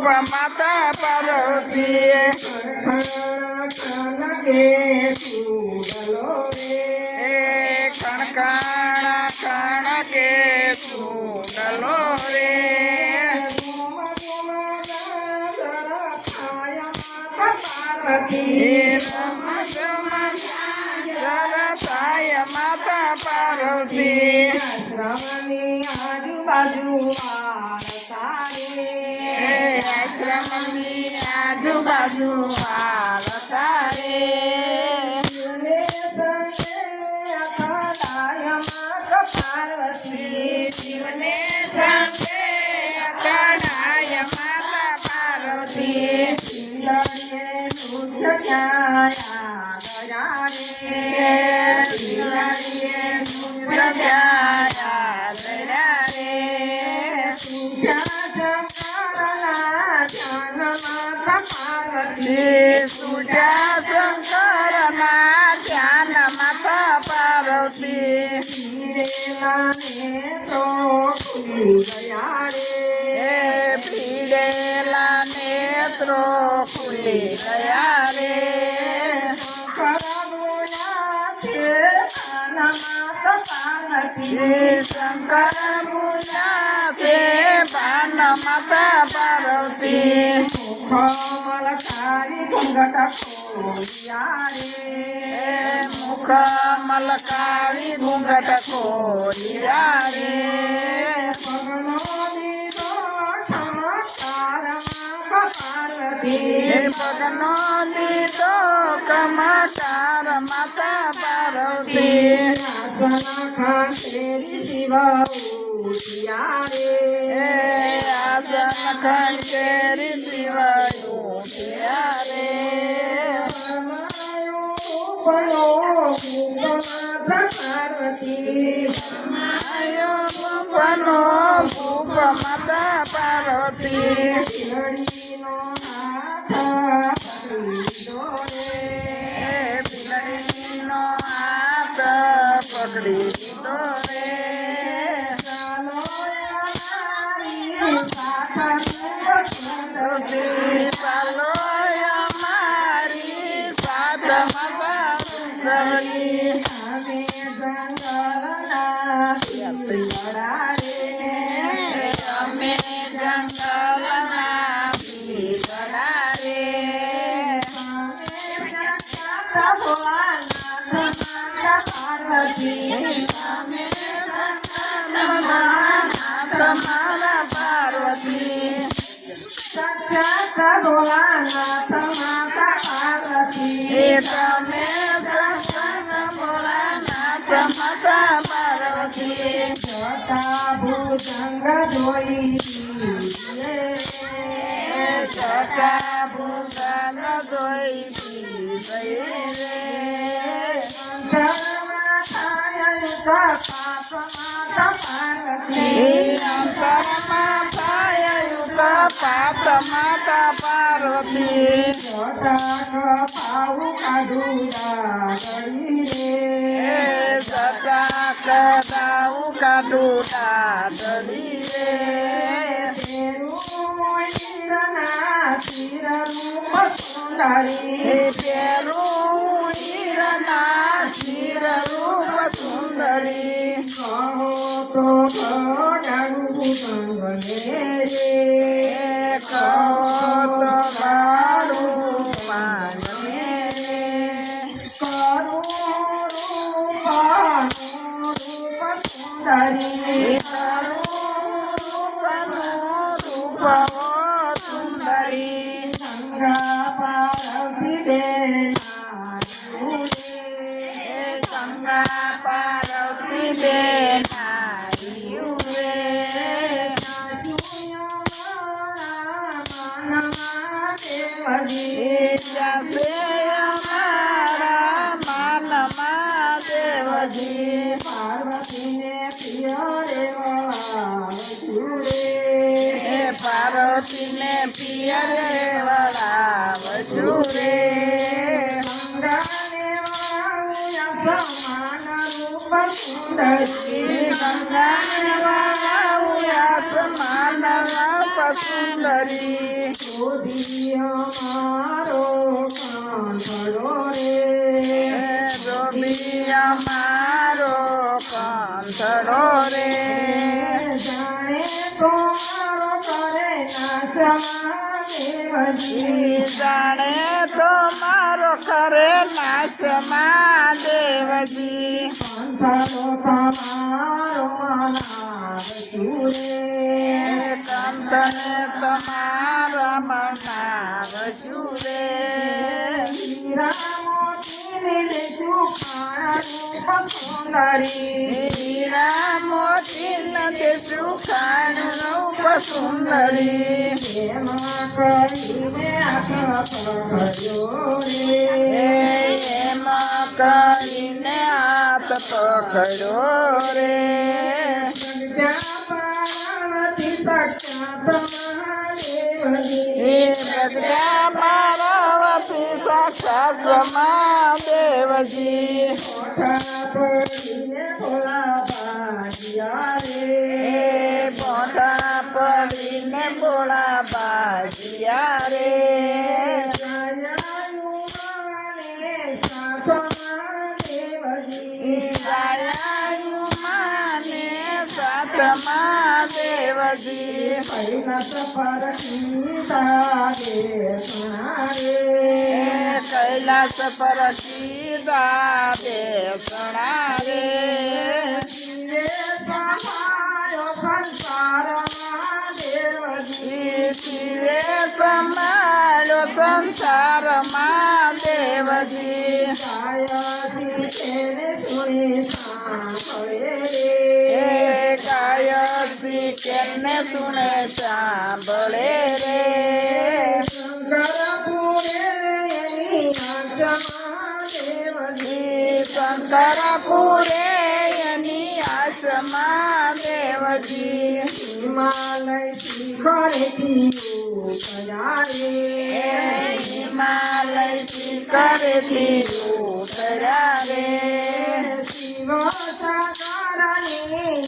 માતા પાર્વતી કણકણ કણકે સુડલો રે જરતાય માતા પાર્વતી આજુબાજુ આશ્રમની આજુબાજુ વાળતા રે શિવને સંગે અકળાય માતા પાર્વતી સુજા શંકરના ધ્યાન માતા પાર્વતી પીડેલા નેત્રો ખુલી ગયા રે શંકર મુલા છે ભાન માતા પાર્વતી મુખ મલકારી ઘૂંઘટ ખોલિયા રે પગનો દીધો કમકાર માતા પાર્વતી આસન ખંડેરી શિવાયું રે બનો ભૂપ માતા પાર્વતી બિલડીનો હાથ પકડી લીધો રે ચાલો અમારી સાત માતા અમે જંગલના પીપળા રે તમારા પાર્વતી તમે ભોળાનાથ માતા પાર્વતી ભૂજંગ જોઈ ભૂષણ જોઈ અંતરમાં પાયયુત પાપ માતા પાર્વતી જટાક દાઉ કાઢું દાદરી પેલું હીરના શિર રૂપ સુંદરી કહો તો ગાડું માંગને રૂપ સુંદરી ગંગા પાર્વતી બેન અમારા માનમાં દેવજી પાર્વતીને પ્રિય પાર્વતીને પિયરે વળાવજુ રે ગંગાને વાળાવું આસમાન સુંદરી સુંદરી રોધી અમારો કાંઠડો રે રોબી અમારો કંથડો રે જાણે તો મારો કરે નાશમાં દેવજી જાણે તો મારો ખરે નાશમાં દેવજી કંઠડો તમારો મનાવશું રે કંથને તમારા મનાવશું રે હીરા મોતીને દેશું ખાણાનું સુંદરી હીરા મોતીને દેશું ખાણનું સુંદરી એમાં કરીને કર્યો રે એમાં કરીને હાથ પકડ્યો રે પાર્વતી પ્રજ્ઞા પાર્વતી સાક્ષાત મહાદેવજી પોતા પડીને બોળા બાજિયા રે દયાળુ માને સાતમા દેવજી કૈલાસ પર સીધા બેસણા રે શિવે સંભાળ્યો સંસારમાં દેવજી ગાયત્રી કેને સુને સાંભળે રે શંકરપુરે એની આસમા દેવજી હિમાલય શિખરેથી હિમાલય શિખરેથી ઉતર્યા રે શિવ સાગરની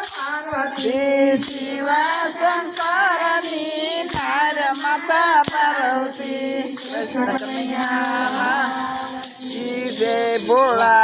પાર્વતી શિવ શંકરની નાર માતા પાર્વતી કૃષ્ણ કનૈયા જય ભોળા